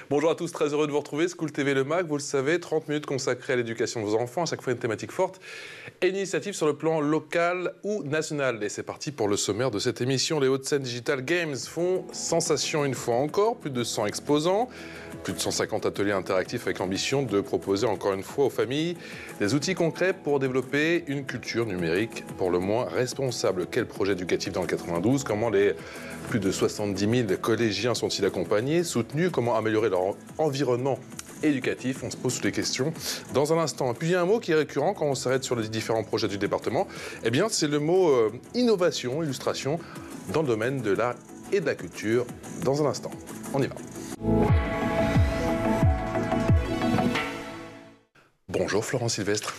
Bonjour à tous, très heureux de vous retrouver. School TV Le Mag, vous le savez, 30 minutes consacrées à l'éducation de vos enfants, à chaque fois une thématique forte et une initiative sur le plan local ou national. Et c'est parti pour le sommaire de cette émission. Les Hauts-de-Seine Digital Games font sensation une fois encore, plus de 100 exposants, plus de 150 ateliers interactifs avec l'ambition de proposer encore une fois aux familles des outils concrets pour développer une culture numérique pour le moins responsable. Quel projet éducatif dans le 92? Comment les plus de 70 000 collégiens sont-ils accompagnés, soutenus? Comment améliorer leur environnement éducatif? On se pose toutes les questions dans un instant. Et puis il y a un mot qui est récurrent quand on s'arrête sur les différents projets du département. Eh bien, c'est le mot innovation, illustration dans le domaine de l'art et de la culture. Dans un instant, on y va. Bonjour Florence Sylvestre.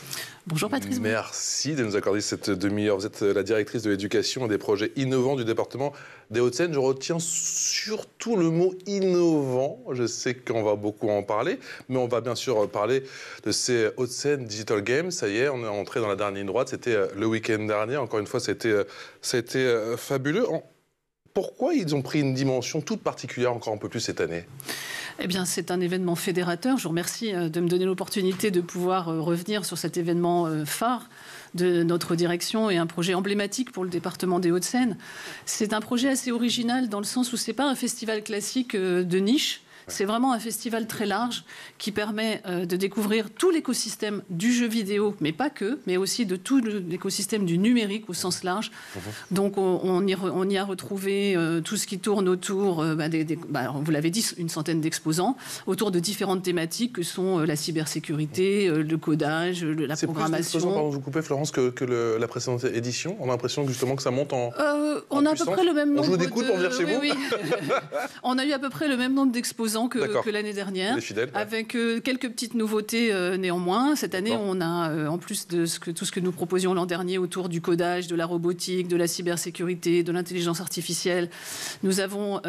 Bonjour Patrice. Merci de nous accorder cette demi-heure. Vous êtes la directrice de l'éducation et des projets innovants du département des Hauts-de-Seine. Je retiens surtout le mot innovant. Je sais qu'on va beaucoup en parler, mais on va bien sûr parler de ces Hauts-de-Seine Digital Games. Ça y est, on est entré dans la dernière ligne droite. C'était le week-end dernier. Encore une fois, ça a été fabuleux. Pourquoi ils ont pris une dimension toute particulière encore un peu plus cette année ? Eh bien, c'est un événement fédérateur. Je vous remercie de me donner l'opportunité de pouvoir revenir sur cet événement phare de notre direction et un projet emblématique pour le département des Hauts-de-Seine. C'est un projet assez original dans le sens où c'est pas un festival classique de niche. C'est vraiment un festival très large qui permet de découvrir tout l'écosystème du jeu vidéo, mais pas que, mais aussi de tout l'écosystème du numérique au sens large. Donc on y a retrouvé tout ce qui tourne autour, vous l'avez dit, une centaine d'exposants, autour de différentes thématiques que sont la cybersécurité, le codage, la programmation. C'est plus pardon, je vous coupais Florence, que la précédente édition. On a l'impression justement que ça monte en on a à peu près le même nombre. On joue des coudes pour venir chez vous. Oui. On a eu à peu près le même nombre d'exposants que l'année dernière, fidèles, avec quelques petites nouveautés néanmoins. Cette année, on a, en plus de tout ce que nous proposions l'an dernier autour du codage, de la robotique, de la cybersécurité, de l'intelligence artificielle, nous avons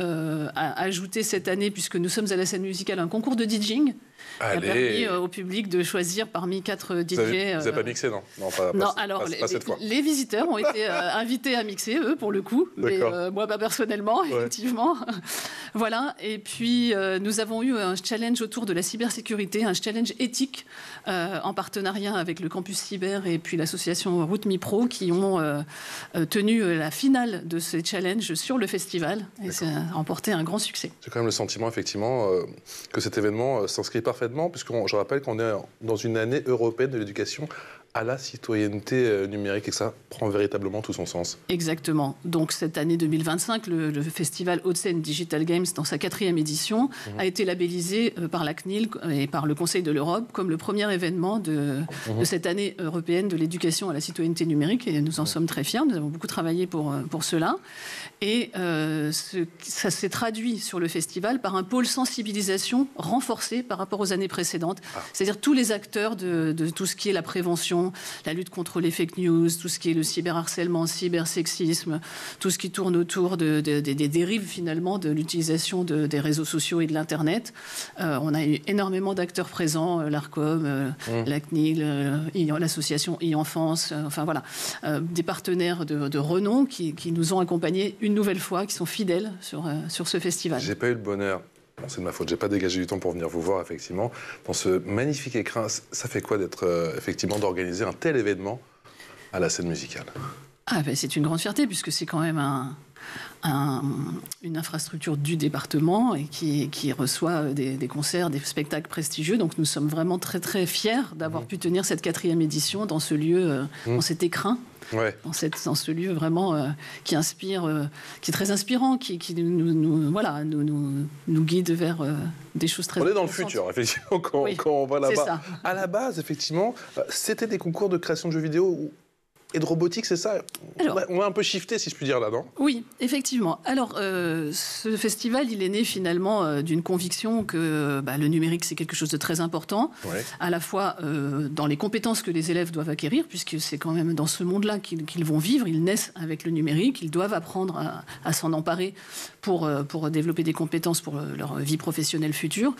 ajouté cette année, puisque nous sommes à la scène musicale, un concours de DJing. Qui a permis au public de choisir parmi 4 DJ. Vous n'avez pas mixé, non? Non, alors pas cette fois. Les visiteurs ont été invités à mixer, eux, pour le coup. Mais moi, pas personnellement, effectivement. Voilà. Et puis, nous avons eu un challenge autour de la cybersécurité, un challenge éthique, en partenariat avec le campus cyber et puis l'association RouteMiPro, qui ont tenu la finale de ce challenge sur le festival. Et ça a remporté un grand succès. J'ai quand même le sentiment, effectivement, que cet événement s'inscrit parfaitement, puisque je rappelle qu'on est dans une année européenne de l'éducation à la citoyenneté numérique et que ça prend véritablement tout son sens. Exactement. Donc cette année 2025, le festival Hauts-de-Seine Digital Games, dans sa 4e édition, a été labellisé par la CNIL et par le Conseil de l'Europe comme le premier événement de cette année européenne de l'éducation à la citoyenneté numérique, et nous en sommes très fiers. Nous avons beaucoup travaillé pour cela. Et ça s'est traduit sur le festival par un pôle sensibilisation renforcé par rapport aux années précédentes. C'est-à-dire tous les acteurs de tout ce qui est la prévention, la lutte contre les fake news, tout ce qui est le cyberharcèlement, cybersexisme, tout ce qui tourne autour des dérives finalement de l'utilisation des réseaux sociaux et de l'Internet. On a eu énormément d'acteurs présents, l'ARCOM, la CNIL, l'association e-enfance, enfin voilà, des partenaires de renom qui nous ont accompagnés une nouvelle fois, qui sont fidèles sur ce festival. J'ai pas eu le bonheur. Bon, c'est de ma faute, j'ai pas dégagé du temps pour venir vous voir, effectivement. Dans ce magnifique écrin, ça fait quoi d'être, effectivement, d'organiser un tel événement à la scène musicale? C'est une grande fierté, puisque c'est quand même une infrastructure du département et qui reçoit des concerts, des spectacles prestigieux. Donc nous sommes vraiment très très fiers d'avoir pu tenir cette 4e édition dans ce lieu, dans cet écrin. Dans ce lieu vraiment qui inspire, qui est très inspirant, qui nous guide vers des choses très intéressantes. On est dans le futur, effectivement, quand on va là-bas. À la base, effectivement, c'était des concours de création de jeux vidéo et de robotique, c'est ça? Alors, on va un peu shifter, si je puis dire, là, non? Oui, effectivement. Alors, ce festival, il est né finalement d'une conviction que le numérique, c'est quelque chose de très important, à la fois dans les compétences que les élèves doivent acquérir, puisque c'est quand même dans ce monde-là qu'ils vont vivre. Ils naissent avec le numérique, ils doivent apprendre à s'en emparer pour développer des compétences pour leur vie professionnelle future.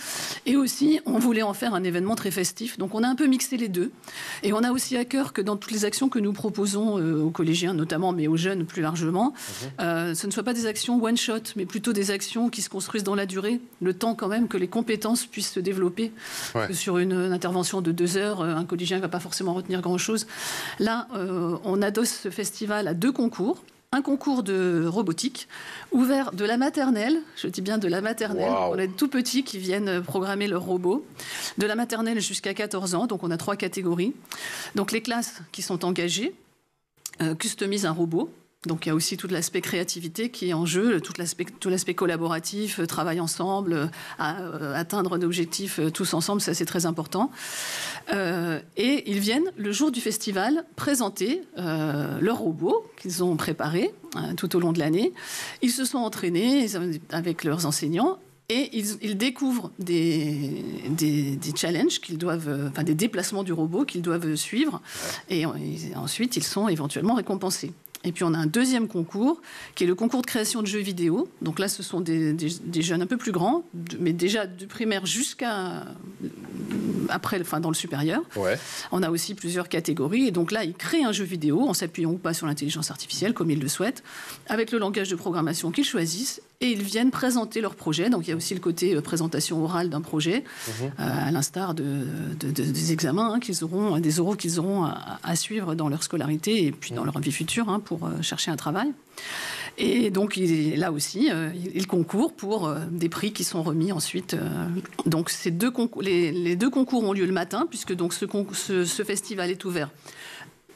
Et aussi, on voulait en faire un événement très festif. Donc, on a un peu mixé les deux. Et on a aussi à cœur que dans toutes les actions que nous proposons, proposons aux collégiens notamment, mais aux jeunes plus largement, ce ne soit pas des actions one-shot, mais plutôt des actions qui se construisent dans la durée, le temps quand même que les compétences puissent se développer. Sur une intervention de 2 heures, un collégien ne va pas forcément retenir grand-chose. Là, on adosse ce festival à 2 concours. Un concours de robotique ouvert de la maternelle, je dis bien de la maternelle, on a de tout petits qui viennent programmer leurs robots, de la maternelle jusqu'à 14 ans, donc on a 3 catégories. Donc les classes qui sont engagées customisent un robot. Donc il y a aussi tout l'aspect créativité qui est en jeu, tout l'aspect collaboratif, travail ensemble, atteindre un objectif tous ensemble, ça c'est très important. Et ils viennent le jour du festival présenter leurs robots qu'ils ont préparés tout au long de l'année. Ils se sont entraînés avec leurs enseignants. Et ils découvrent des challenges qu'ils doivent, des déplacements du robot qu'ils doivent suivre. Et ensuite, ils sont éventuellement récompensés. Et puis on a un deuxième concours, qui est le concours de création de jeux vidéo. Donc là, ce sont des jeunes un peu plus grands, mais déjà du primaire jusqu'à après, dans le supérieur. On a aussi plusieurs catégories. Et donc là, ils créent un jeu vidéo en s'appuyant ou pas sur l'intelligence artificielle, comme ils le souhaitent, avec le langage de programmation qu'ils choisissent. Et ils viennent présenter leur projet. Donc il y a aussi le côté présentation orale d'un projet, à l'instar des examens qu'ils auront, des oraux qu'ils auront à suivre dans leur scolarité et puis dans leur vie future pour chercher un travail. Et donc là aussi, ils concourent pour des prix qui sont remis ensuite. Donc ces les 2 concours ont lieu le matin, puisque donc ce festival est ouvert.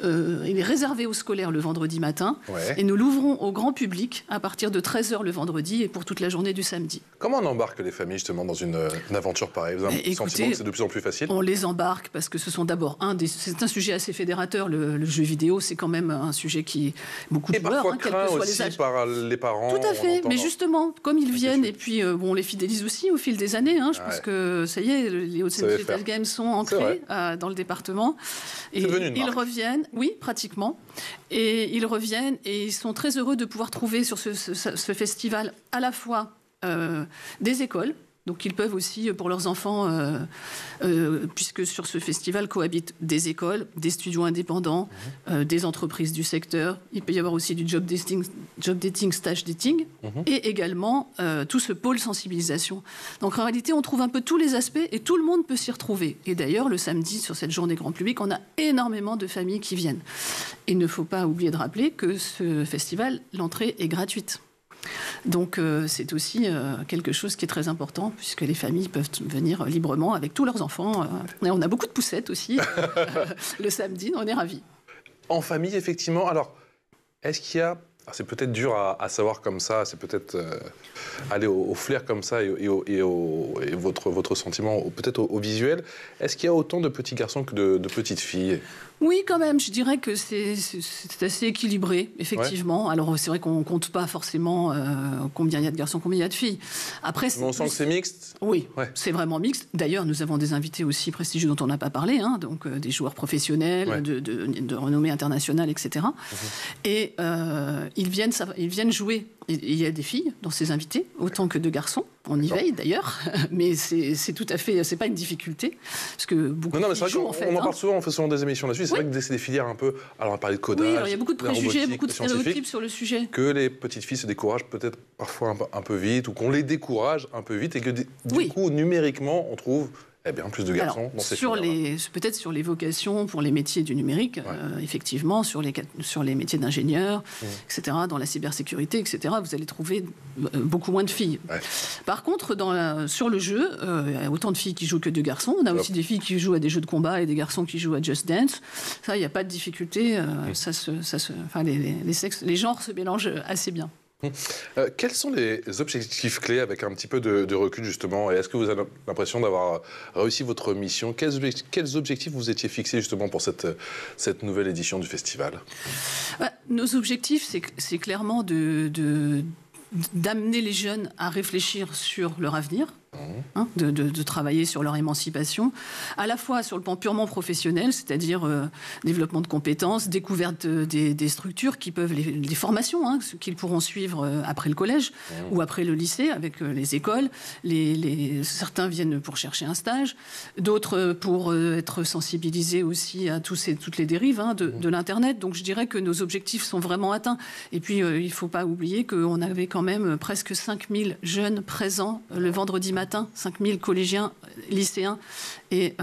Il est réservé aux scolaires le vendredi matin et nous l'ouvrons au grand public à partir de 13h le vendredi et pour toute la journée du samedi. Comment on embarque les familles justement dans une aventure pareille? Vous avez un sentiment que c'est de plus en plus facile? On les embarque parce que ce sont d'abord c'est un sujet assez fédérateur, le jeu vidéo, c'est quand même un sujet qui est beaucoup de joueurs. Et parfois craint aussi par les parents. Tout à fait, mais justement, comme ils viennent, et puis on les fidélise aussi au fil des années. Je pense que ça y est, les Hauts-de-Seine Digital Games sont ancrés dans le département. Et ils reviennent. Oui, pratiquement. Et ils reviennent et ils sont très heureux de pouvoir trouver sur ce festival à la fois des écoles. Donc ils peuvent aussi, pour leurs enfants, puisque sur ce festival cohabitent des écoles, des studios indépendants, des entreprises du secteur. Il peut y avoir aussi du job dating, stage dating, et également tout ce pôle sensibilisation. Donc en réalité, on trouve un peu tous les aspects et tout le monde peut s'y retrouver. Et d'ailleurs, le samedi, sur cette journée grand public, on a énormément de familles qui viennent. Il ne faut pas oublier de rappeler que ce festival, l'entrée est gratuite. Donc c'est aussi quelque chose qui est très important puisque les familles peuvent venir librement avec tous leurs enfants. Et on a beaucoup de poussettes aussi le samedi, on est ravis. En famille, effectivement. Alors, est-ce qu'il y a... C'est peut-être dur à savoir comme ça, c'est peut-être aller au flair comme ça et votre sentiment peut-être au visuel. Est-ce qu'il y a autant de petits garçons que de petites filles ? Oui, quand même. Je dirais que c'est assez équilibré, effectivement. Alors, c'est vrai qu'on ne compte pas forcément combien il y a de garçons, combien il y a de filles. Après, mais on sent que c'est mixte ? Oui, c'est vraiment mixte. D'ailleurs, nous avons des invités aussi prestigieux dont on n'a pas parlé, donc des joueurs professionnels, de renommée internationale, etc. Et ils viennent jouer. Il y a des filles dans ces invités, autant que de garçons. On y veille d'ailleurs, mais c'est tout à fait, c'est pas une difficulté, parce que beaucoup de filles jouent en fait. On en parle souvent, on fait souvent des émissions là-dessus. C'est vrai que c'est des filières un peu. Alors on a parlé de codage. Oui, alors il y a beaucoup de préjugés, beaucoup de stéréotypes sur le sujet. Que les petites filles se découragent peut-être parfois un peu vite, ou qu'on les décourage un peu vite, et que du coup numériquement on trouve plus de garçons dans ces filières. Peut-être sur les vocations pour les métiers du numérique, effectivement, sur les métiers d'ingénieur, etc., dans la cybersécurité, etc., vous allez trouver beaucoup moins de filles. Par contre, sur le jeu, il y a autant de filles qui jouent que de garçons. On a aussi des filles qui jouent à des jeux de combat et des garçons qui jouent à Just Dance. Ça, il n'y a pas de difficulté. Les genres se mélangent assez bien. Quels sont les objectifs clés avec un petit peu de recul justement, et est-ce que vous avez l'impression d'avoir réussi votre mission? Quels objectifs vous étiez fixés justement pour cette nouvelle édition du festival? Nos objectifs, c'est clairement d'amener les jeunes à réfléchir sur leur avenir, de travailler sur leur émancipation, à la fois sur le plan purement professionnel, c'est-à-dire développement de compétences, découverte des structures qui peuvent, les formations qu'ils pourront suivre après le collège ou après le lycée avec les écoles. Certains viennent pour chercher un stage, d'autres pour être sensibilisés aussi à toutes les dérives de l'Internet. Donc je dirais que nos objectifs sont vraiment atteints. Et puis il ne faut pas oublier qu'on avait quand même presque 5000 jeunes présents le vendredi matin, 5000 collégiens, lycéens. Et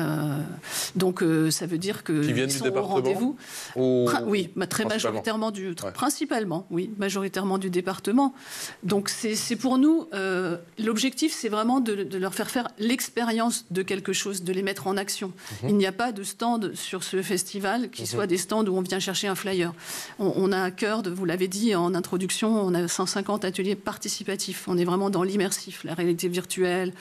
donc ça veut dire qu'ils sont au rendez-vous. Oui, très majoritairement principalement, oui, majoritairement du département. Donc c'est pour nous, l'objectif, c'est vraiment de leur faire l'expérience de quelque chose, de les mettre en action. Il n'y a pas de stand sur ce festival qui soit des stands où on vient chercher un flyer. On a à cœur, vous l'avez dit en introduction, on a 150 ateliers participatifs. On est vraiment dans l'immersif, la réalité virtuelle.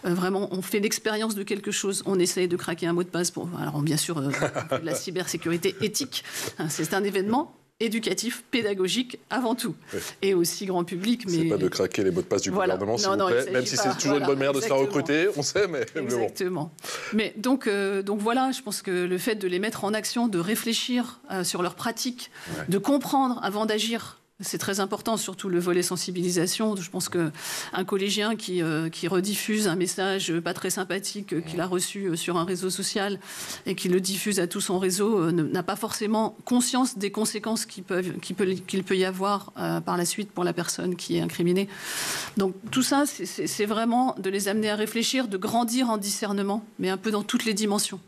Vraiment, on fait l'expérience de quelque chose. On essaye de craquer un mot de passe alors bien sûr, la cybersécurité éthique. C'est un événement éducatif, pédagogique avant tout, et aussi grand public. Mais c'est pas de craquer les mots de passe du gouvernement, s'il vous plaît, même si c'est toujours une bonne manière de se faire recruter, on sait, mais exactement. Mais donc voilà, je pense que le fait de les mettre en action, de réfléchir sur leurs pratiques, de comprendre avant d'agir. C'est très important, surtout le volet sensibilisation. Je pense qu'un collégien qui rediffuse un message pas très sympathique qu'il a reçu sur un réseau social et qui le diffuse à tout son réseau n'a pas forcément conscience des conséquences qu'il peut y avoir par la suite pour la personne qui est incriminée. Donc tout ça, c'est vraiment de les amener à réfléchir, de grandir en discernement, mais un peu dans toutes les dimensions.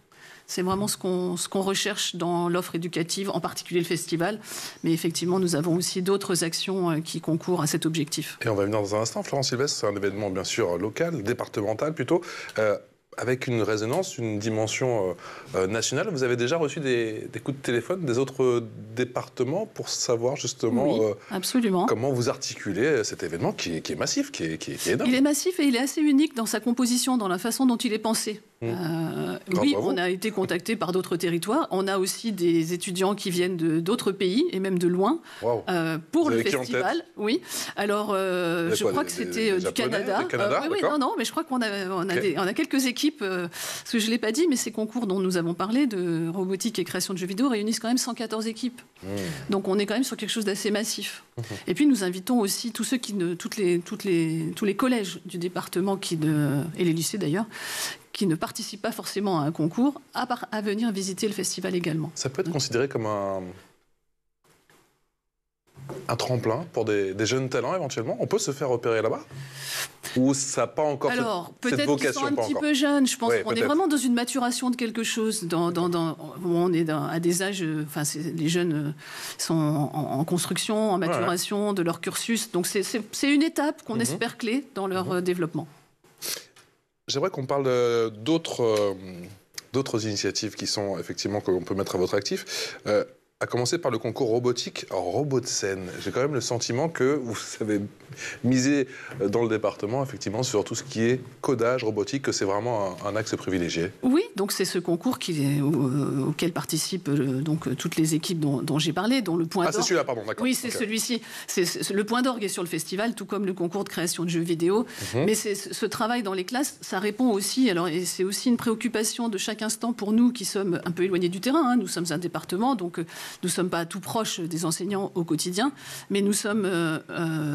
C'est vraiment ce qu'on recherche dans l'offre éducative, en particulier le festival. Mais effectivement, nous avons aussi d'autres actions qui concourent à cet objectif. Et on va venir dans un instant. Florence Sylvestre, c'est un événement bien sûr local, départemental plutôt, avec une résonance, une dimension nationale. Vous avez déjà reçu des coups de téléphone des autres départements pour savoir justement absolument. Comment vous articulez cet événement qui est massif, qui est énorme. Il est massif et il est assez unique dans sa composition, dans la façon dont il est pensé. Oui, on a été contacté par d'autres territoires. On a aussi des étudiants qui viennent d'autres pays et même de loin pour le festival. Oui. Alors, je crois que c'était du Canada. Oui, non, mais je crois qu'on a quelques équipes. Parce que je ne l'ai pas dit, mais ces concours dont nous avons parlé, de robotique et création de jeux vidéo, réunissent quand même 114 équipes. Donc on est quand même sur quelque chose d'assez massif. Et puis nous invitons aussi tous ceux tous les collèges du département et les lycées d'ailleurs, qui ne participent pas forcément à un concours, à venir visiter le festival également. Ça peut être considéré comme un tremplin pour des jeunes talents éventuellement. On peut se faire repérer là-bas? Ou ça n'a pas encore cette vocation? Peut-être qu'ils sont un petit peu jeunes. Je pense qu'on est vraiment dans une maturation de quelque chose. On est à des âges... les jeunes sont en construction, en maturation de leur cursus. Donc c'est une étape qu'on espère clé dans leur développement. J'aimerais qu'on parle d'autres initiatives qui sont effectivement que l'on peut mettre à votre actif. À commencer par le concours robotique Robotsen. J'ai quand même le sentiment que vous avez misé dans le département effectivement sur tout ce qui est codage robotique, que c'est vraiment un axe privilégié. Oui, donc c'est ce concours auquel participent donc toutes les équipes dont j'ai parlé, dont le point d'orgue. Ah, c'est celui-là, pardon, d'accord. Oui, c'est celui-ci. Le point d'orgue est sur le festival, tout comme le concours de création de jeux vidéo. Mais ce travail dans les classes, ça répond aussi, et c'est aussi une préoccupation de chaque instant pour nous qui sommes un peu éloignés du terrain. Nous sommes un département, donc nous ne sommes pas tout proches des enseignants au quotidien, mais nous sommes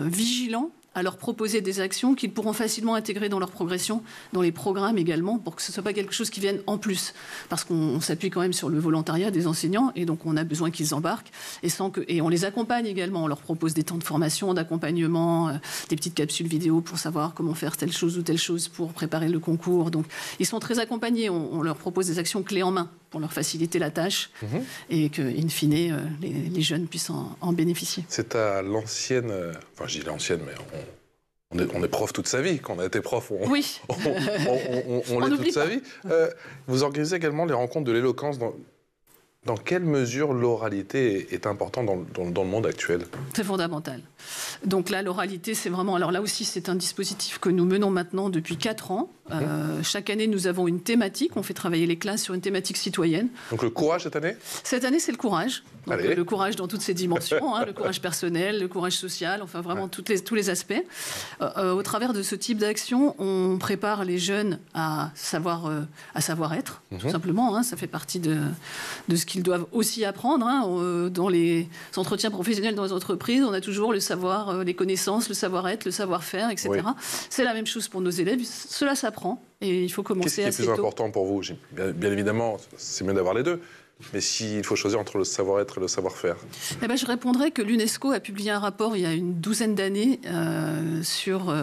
vigilants à leur proposer des actions qu'ils pourront facilement intégrer dans leur progression, dans les programmes également, pour que ce ne soit pas quelque chose qui vienne en plus. Parce qu'on s'appuie quand même sur le volontariat des enseignants, et donc on a besoin qu'ils embarquent, et on les accompagne également. On leur propose des temps de formation, d'accompagnement, des petites capsules vidéo pour savoir comment faire telle chose ou telle chose pour préparer le concours. Donc ils sont très accompagnés, on leur propose des actions clés en main pour leur faciliter la tâche, et que, in fine, les jeunes puissent en bénéficier. C'est à l'ancienne... Enfin, je dis l'ancienne, mais on est prof toute sa vie. Quand on a été prof, on l'est toute sa vie. Vous organisez également les rencontres de l'éloquence Dans quelle mesure l'oralité est importante dans le monde actuel? C'est fondamental. Donc là, l'oralité, c'est vraiment... Alors là aussi, c'est un dispositif que nous menons maintenant depuis 4 ans. Chaque année, nous avons une thématique. On fait travailler les classes sur une thématique citoyenne. Donc le courage cette année? Cette année, c'est le courage. Donc, Allez. le courage dans toutes ses dimensions, le courage personnel, le courage social, enfin vraiment tous les aspects. Au travers de ce type d'action, on prépare les jeunes à savoir-être, tout simplement. Ça fait partie de ce qu'ils doivent aussi apprendre. Dans les entretiens professionnels dans les entreprises, on a toujours le savoir, les connaissances, le savoir-être, le savoir-faire, etc. Oui. C'est la même chose pour nos élèves. Cela s'apprend et il faut commencer assez tôt. Qu'est-ce qui est plus important pour vous? Bien évidemment, c'est mieux d'avoir les deux. Mais s'il faut choisir entre le savoir-être et le savoir-faire? Je répondrais que l'UNESCO a publié un rapport il y a une douzaine d'années sur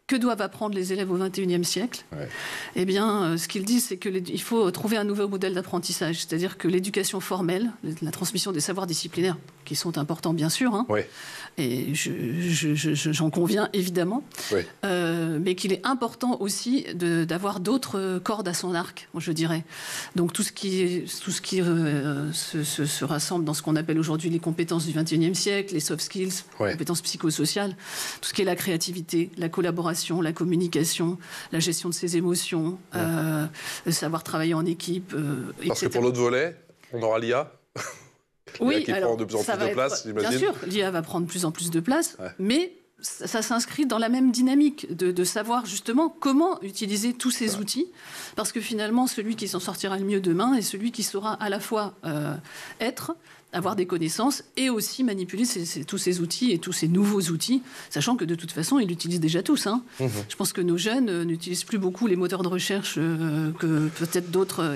que doivent apprendre les élèves au XXIe siècle. Ouais. Eh bien, ce qu'ils disent, c'est qu'il faut trouver un nouveau modèle d'apprentissage. C'est-à-dire que l'éducation formelle, la transmission des savoirs disciplinaires, qui sont importants bien sûr, ouais. Et j'en conviens évidemment, ouais. Mais qu'il est important aussi d'avoir d'autres cordes à son arc, je dirais. Donc tout ce qui se rassemble dans ce qu'on appelle aujourd'hui les compétences du XXIe siècle, les soft skills, ouais. Les compétences psychosociales, tout ce qui est la créativité, la collaboration, la communication, la gestion de ses émotions, savoir travailler en équipe, Parce que pour l'autre volet, on aura l'IA. Oui, qui prend de plus en plus de place, j'imagine. Bien sûr, l'IA va prendre de plus en plus de place, ouais. Mais ça s'inscrit dans la même dynamique de savoir justement comment utiliser tous ces outils, parce que finalement, celui qui s'en sortira le mieux demain est celui qui saura à la fois avoir des connaissances et aussi manipuler tous ces outils et tous ces nouveaux outils, sachant que de toute façon, ils l'utilisent déjà tous. Je pense que nos jeunes n'utilisent plus beaucoup les moteurs de recherche que peut-être d'autres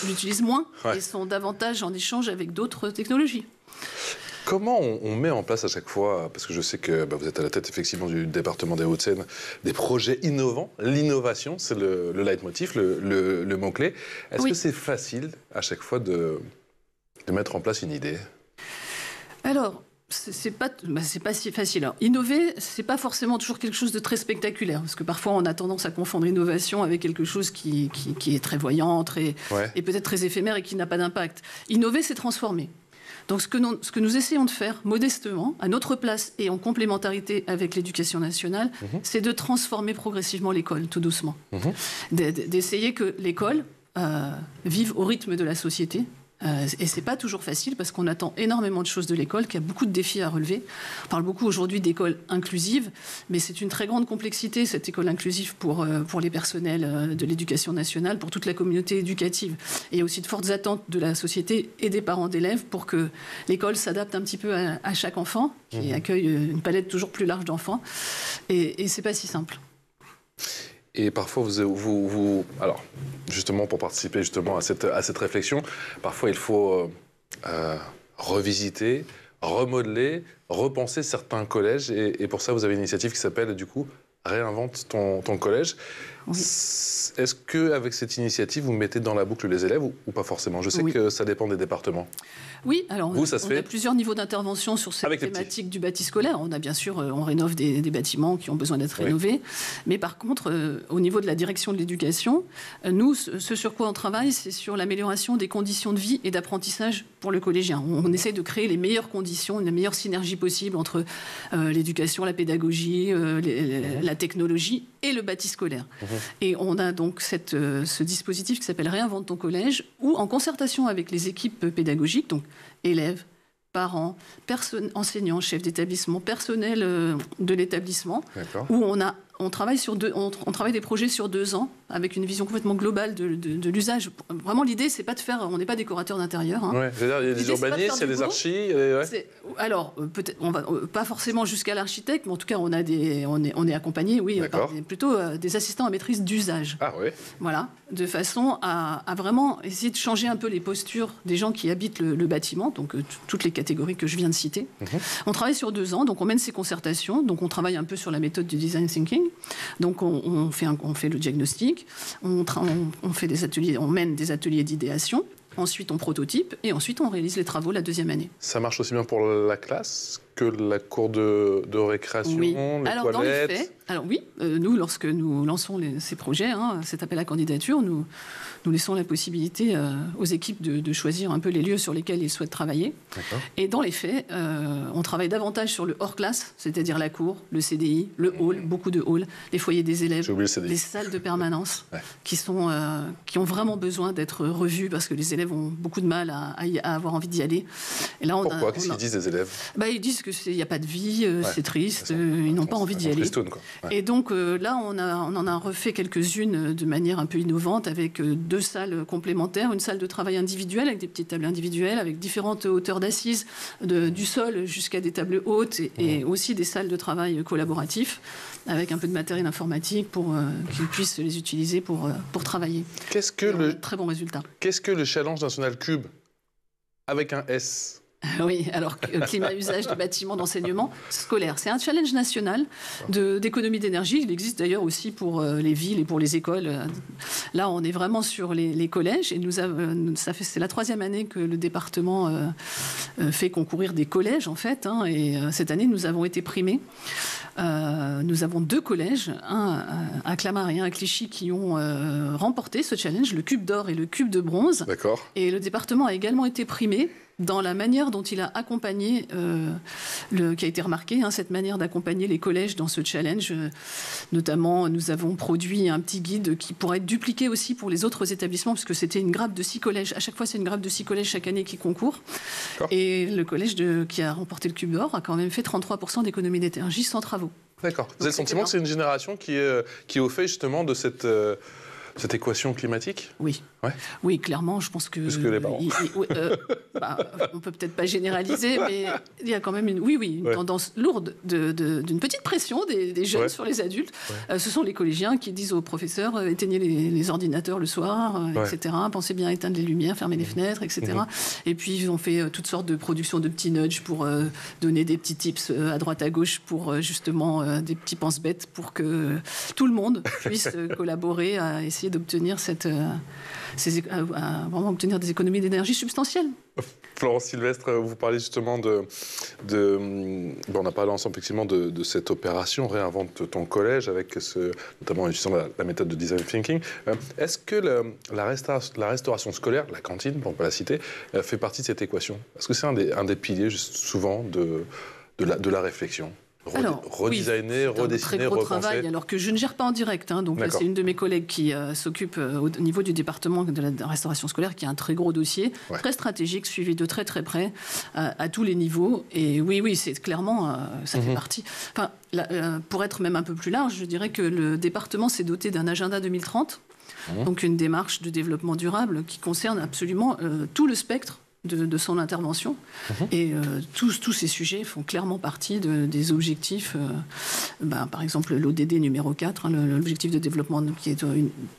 l'utilisent moins, ouais. Et sont davantage en échange avec d'autres technologies. Comment on met en place à chaque fois, parce que je sais que vous êtes à la tête effectivement du département des Hauts-de-Seine, des projets innovants, l'innovation, c'est le leitmotiv, le mot-clé. Est-ce que c'est facile à chaque fois de mettre en place une idée? Alors, c'est pas si facile. Alors, innover, c'est pas forcément toujours quelque chose de très spectaculaire, parce que parfois on a tendance à confondre innovation avec quelque chose qui est très voyant, et peut-être très éphémère et qui n'a pas d'impact. Innover, c'est transformer. Donc ce que nous essayons de faire modestement, à notre place et en complémentarité avec l'éducation nationale, c'est de transformer progressivement l'école, tout doucement. D'essayer que l'école vive au rythme de la société. Et c'est pas toujours facile parce qu'on attend énormément de choses de l'école, qu'il y a beaucoup de défis à relever. On parle beaucoup aujourd'hui d'école inclusive, mais c'est une très grande complexité, cette école inclusive pour les personnels de l'éducation nationale, pour toute la communauté éducative. Et il y a aussi de fortes attentes de la société et des parents d'élèves pour que l'école s'adapte un petit peu à chaque enfant, qui accueille une palette toujours plus large d'enfants. Et c'est pas si simple. Et parfois, alors, justement, pour participer justement à cette réflexion, parfois il faut revisiter, remodeler, repenser certains collèges. Et pour ça, vous avez une initiative qui s'appelle, du coup, Réinvente ton collège. Oui. Est-ce qu'avec cette initiative, vous mettez dans la boucle les élèves ou pas forcément? Je sais que ça dépend des départements. Oui, alors on a plusieurs niveaux d'intervention sur cette thématique du bâti scolaire. On a bien sûr, on rénove des bâtiments qui ont besoin d'être rénovés. Mais par contre, au niveau de la direction de l'éducation, nous, ce sur quoi on travaille, c'est sur l'amélioration des conditions de vie et d'apprentissage pour le collégien. On essaie de créer les meilleures conditions, la meilleure synergie possible entre l'éducation, la pédagogie, la technologie et le bâti scolaire. Et on a donc ce dispositif qui s'appelle Réinvente ton collège, où en concertation avec les équipes pédagogiques, donc élèves, parents, enseignants, chefs d'établissement, personnel de l'établissement, où on travaille on travaille des projets sur 2 ans avec une vision complètement globale de l'usage. Vraiment, l'idée, c'est pas de faire... On n'est pas décorateur d'intérieur. Ouais, il y a des urbanistes, il y a des archis... Alors, peut-être, on va pas forcément jusqu'à l'architecte, mais en tout cas, on est accompagné, oui, par plutôt des assistants à maîtrise d'usage. Ah oui. Voilà, de façon à vraiment essayer de changer un peu les postures des gens qui habitent le bâtiment, donc toutes les catégories que je viens de citer. On travaille sur 2 ans, donc on mène ces concertations, donc on travaille un peu sur la méthode du design thinking. Donc on fait le diagnostic, on fait des ateliers, on mène des ateliers d'idéation, ensuite on prototype et ensuite on réalise les travaux la 2e année. Ça marche aussi bien pour la classe que la cour de récréation, oui. les alors, toilettes. dans les faits, alors oui, nous, lorsque nous lançons ces projets, cet appel à candidature, nous laissons la possibilité aux équipes de choisir un peu les lieux sur lesquels ils souhaitent travailler. Et dans les faits, on travaille davantage sur le hors-classe, c'est-à-dire la cour, le CDI, le hall, beaucoup de halls, les foyers des élèves, les salles de permanence, qui ont vraiment besoin d'être revues parce que les élèves ont beaucoup de mal à avoir envie d'y aller. Et là, pourquoi? Qu'est-ce qu'ils disent, les élèves? Ils disent qu'il n'y a pas de vie, c'est triste, ils n'ont pas envie d'y aller. Et donc là, on en a refait quelques-unes de manière un peu innovante avec 2 salles complémentaires, une salle de travail individuelle avec des petites tables individuelles, avec différentes hauteurs d'assises, du sol jusqu'à des tables hautes, et aussi des salles de travail collaboratifs, avec un peu de matériel informatique pour qu'ils puissent les utiliser pour travailler. Très bon résultat. Qu'est-ce que le Challenge National Cube avec un S? Oui, alors climat usage du bâtiment d'enseignement scolaire. C'est un challenge national d'économie d'énergie. Il existe d'ailleurs aussi pour les villes et pour les écoles. Là, on est vraiment sur les collèges. Et c'est la 3e année que le département fait concourir des collèges, en fait. Et cette année, nous avons été primés. Nous avons 2 collèges, un à Clamart et un à Clichy, qui ont remporté ce challenge, le cube d'or et le cube de bronze. D'accord. Et le département a également été primé dans la manière dont il a accompagné, qui a été remarqué, cette manière d'accompagner les collèges dans ce challenge. Notamment, nous avons produit un petit guide qui pourrait être dupliqué aussi pour les autres établissements, puisque c'était une grappe de 6 collèges. À chaque fois, c'est une grappe de 6 collèges chaque année qui concourt. Et le collège qui a remporté le cube d'or a quand même fait 33% d'économie d'énergie sans travaux. D'accord. Vous avez le sentiment que c'est une génération qui est au fait justement de cette équation climatique? Oui. Ouais. Oui, clairement, je pense que... Plus que les parents. On peut peut-être pas généraliser, mais il y a quand même une tendance lourde d'une petite pression des jeunes sur les adultes. Ce sont les collégiens qui disent aux professeurs éteignez les ordinateurs le soir, etc. Pensez bien à éteindre les lumières, fermer les fenêtres, etc. Et puis, ils ont fait toutes sortes de productions de petits nudges pour donner des petits tips à droite à gauche pour justement des petits pense-bêtes pour que tout le monde puisse collaborer à essayer d'obtenir vraiment obtenir des économies d'énergie substantielles. Florence Sylvestre, vous parlez justement on a parlé ensemble effectivement de cette opération Réinvente ton collège avec notamment utilisant la méthode de design thinking. Est-ce que la restauration scolaire, la cantine, pour ne pas la citer, fait partie de cette équation? Est-ce que c'est un des piliers souvent de la réflexion? Redesigner, redessiner, très gros repenser. Travail, alors que je ne gère pas en direct. Donc là, c'est une de mes collègues qui s'occupe au niveau du département de la restauration scolaire, qui a un très gros dossier, très stratégique, suivi de très très près à tous les niveaux. Et oui, c'est clairement, ça fait partie. Enfin, pour être même un peu plus large, je dirais que le département s'est doté d'un agenda 2030, donc une démarche de développement durable qui concerne absolument tout le spectre de son intervention. Et tous ces sujets font clairement partie des objectifs, par exemple l'ODD numéro 4, l'objectif de développement, qui est un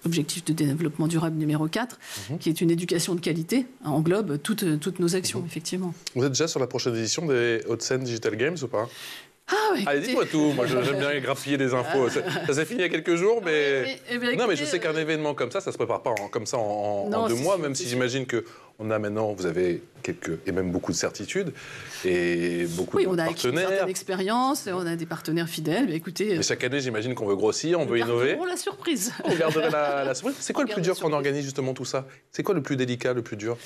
objectif de développement durable numéro 4, qui est une éducation de qualité, englobe toutes nos actions, effectivement. Vous êtes déjà sur la prochaine édition des Hauts-de-Seine Digital Games ou pas? Allez, dites-moi tout. Moi, j'aime bien grappiller des infos. Ça s'est fini il y a quelques jours, mais... Non, mais je sais qu'un événement comme ça se prépare pas comme ça en 2 mois, même si j'imagine que vous avez et même beaucoup de certitudes et beaucoup de partenaires. Oui, on a une certaine expérience, on a des partenaires fidèles. Mais écoutez... Mais chaque année, j'imagine qu'on veut grossir, on veut innover. On la surprise. On garderait la surprise. C'est quoi le plus dur quand on organise justement tout ça? C'est quoi le plus délicat, le plus dur?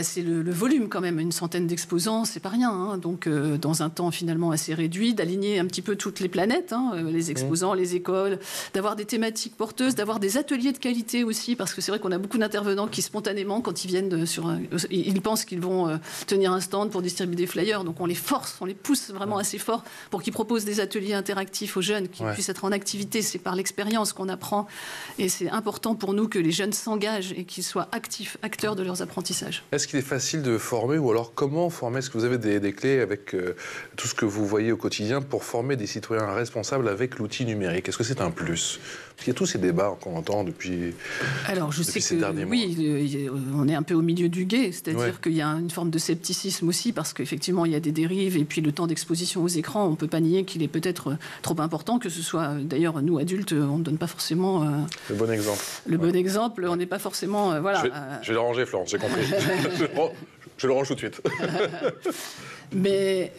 C'est le volume quand même, une centaine d'exposants, c'est pas rien. Donc dans un temps finalement assez réduit, d'aligner un petit peu toutes les planètes, les exposants, les écoles, d'avoir des thématiques porteuses, d'avoir des ateliers de qualité aussi, parce que c'est vrai qu'on a beaucoup d'intervenants qui spontanément, quand ils viennent ils pensent qu'ils vont tenir un stand pour distribuer des flyers, donc on les force, on les pousse vraiment assez fort pour qu'ils proposent des ateliers interactifs aux jeunes, qui puissent être en activité. C'est par l'expérience qu'on apprend, et c'est important pour nous que les jeunes s'engagent et qu'ils soient actifs, acteurs de leurs apprentissages. Est-ce qu'il est facile de former, ou alors comment former? Est-ce que vous avez des clés avec tout ce que vous voyez au quotidien pour former des citoyens responsables avec l'outil numérique? Est-ce que c'est un plus? Parce qu'il y a tous ces débats qu'on entend depuis ces derniers mois. Oui, on est un peu au milieu du gué, c'est-à-dire qu'il y a une forme de scepticisme aussi, parce qu'effectivement, il y a des dérives, et puis le temps d'exposition aux écrans, on ne peut pas nier qu'il est peut-être trop important, que ce soit, d'ailleurs, nous, adultes, on ne donne pas forcément... le bon exemple. Bon exemple, on n'est pas forcément... Je vais le ranger, Florence, j'ai compris. Je le range tout de suite. Mais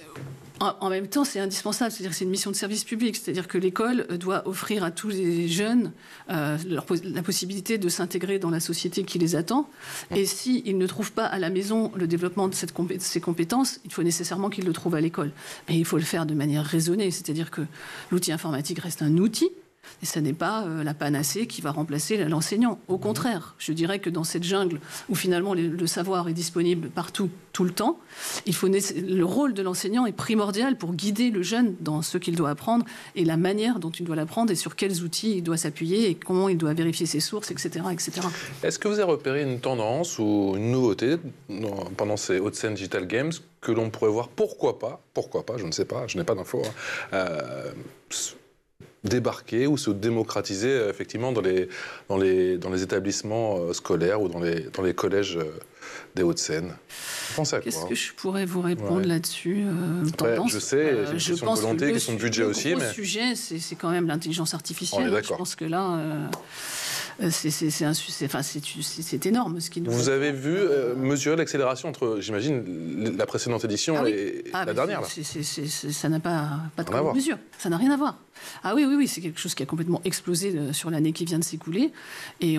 en même temps, c'est indispensable. C'est-à-dire que c'est une mission de service public. C'est-à-dire que l'école doit offrir à tous les jeunes la possibilité de s'intégrer dans la société qui les attend. Et s'ils ne trouvent pas à la maison le développement de ces compétences, il faut nécessairement qu'ils le trouvent à l'école. Mais il faut le faire de manière raisonnée. C'est-à-dire que l'outil informatique reste un outil. Et ce n'est pas la panacée qui va remplacer l'enseignant. Au contraire, je dirais que dans cette jungle où finalement le savoir est disponible partout, tout le temps, le rôle de l'enseignant est primordial pour guider le jeune dans ce qu'il doit apprendre et la manière dont il doit l'apprendre et sur quels outils il doit s'appuyer et comment il doit vérifier ses sources, etc. etc. Est-ce que vous avez repéré une tendance ou une nouveauté pendant ces Hauts-de-Seine Digital Games que l'on pourrait voir, pourquoi pas, je ne sais pas, je n'ai pas d'infos, débarquer ou se démocratiser effectivement dans les établissements scolaires ou dans les collèges des Hauts-de-Seine. Pensez à quoi? Qu'est-ce que je pourrais vous répondre là-dessus Je sais, c'est une question de volonté, question de budget aussi. Le sujet, c'est quand même l'intelligence artificielle. Je pense que là, c'est énorme ce qui nous... Vous avez vu mesurer l'accélération entre, j'imagine, la précédente édition et la dernière là. Ça n'a pas de mesure. Ça n'a rien à voir. Ah oui, c'est quelque chose qui a complètement explosé sur l'année qui vient de s'écouler. Et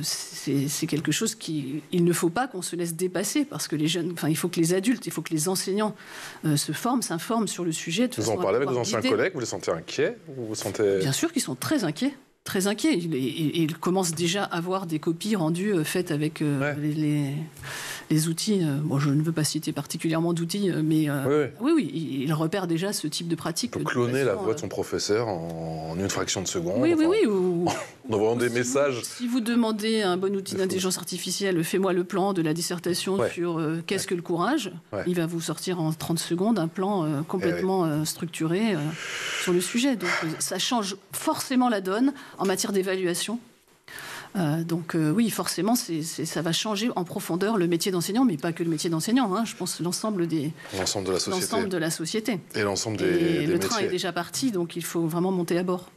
c'est quelque chose il ne faut pas qu'on se laisse dépasser parce que les jeunes, il faut que les adultes, il faut que les enseignants s'informent sur le sujet. Vous en parlez avec vos anciens collègues, vous les sentez inquiets? Bien sûr qu'ils sont très inquiets. Très inquiets. Ils commencent déjà à avoir des copies rendues faites avec les outils. Je ne veux pas citer particulièrement d'outils, mais oui, ils repèrent déjà ce type de pratique. Il peut cloner la voix de son professeur en une fraction de seconde. Oui. En envoyant des messages. Si vous demandez à un bon outil d'intelligence artificielle, fais-moi le plan de la dissertation sur qu'est-ce que le courage, il va vous sortir en 30 secondes un plan complètement structuré sur le sujet. Donc ça change forcément la donne en matière d'évaluation. Oui, forcément, ça va changer en profondeur le métier d'enseignant, mais pas que le métier d'enseignant. Je pense l'ensemble de la société. Et l'ensemble des le train métiers. est déjà parti, donc il faut vraiment monter à bord.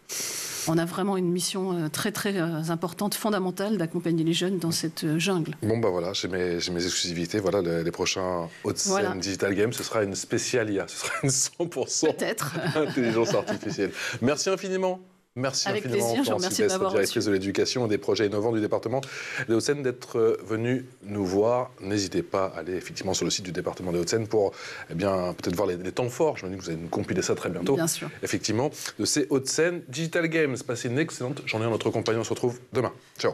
On a vraiment une mission très très importante, fondamentale, d'accompagner les jeunes dans cette jungle. Bon voilà, j'ai mes exclusivités. Voilà, les prochains Hauts-de-Seine Digital Games, ce sera une spéciale IA, ce sera une 100% peut-être intelligence artificielle. Merci infiniment. Merci avec infiniment, plaisir, je vous remercie de m'avoir directrice de l'éducation et des projets innovants du département des Hauts-de-Seine, d'être venue nous voir. N'hésitez pas à aller effectivement sur le site du département des Hauts-de-Seine pour peut-être voir les temps forts. Je me dis que vous allez nous compiler ça très bientôt. Bien sûr. Effectivement, de ces Hauts-de-Seine Digital Games. Passez une excellente journée en notre compagnie. On se retrouve demain. Ciao.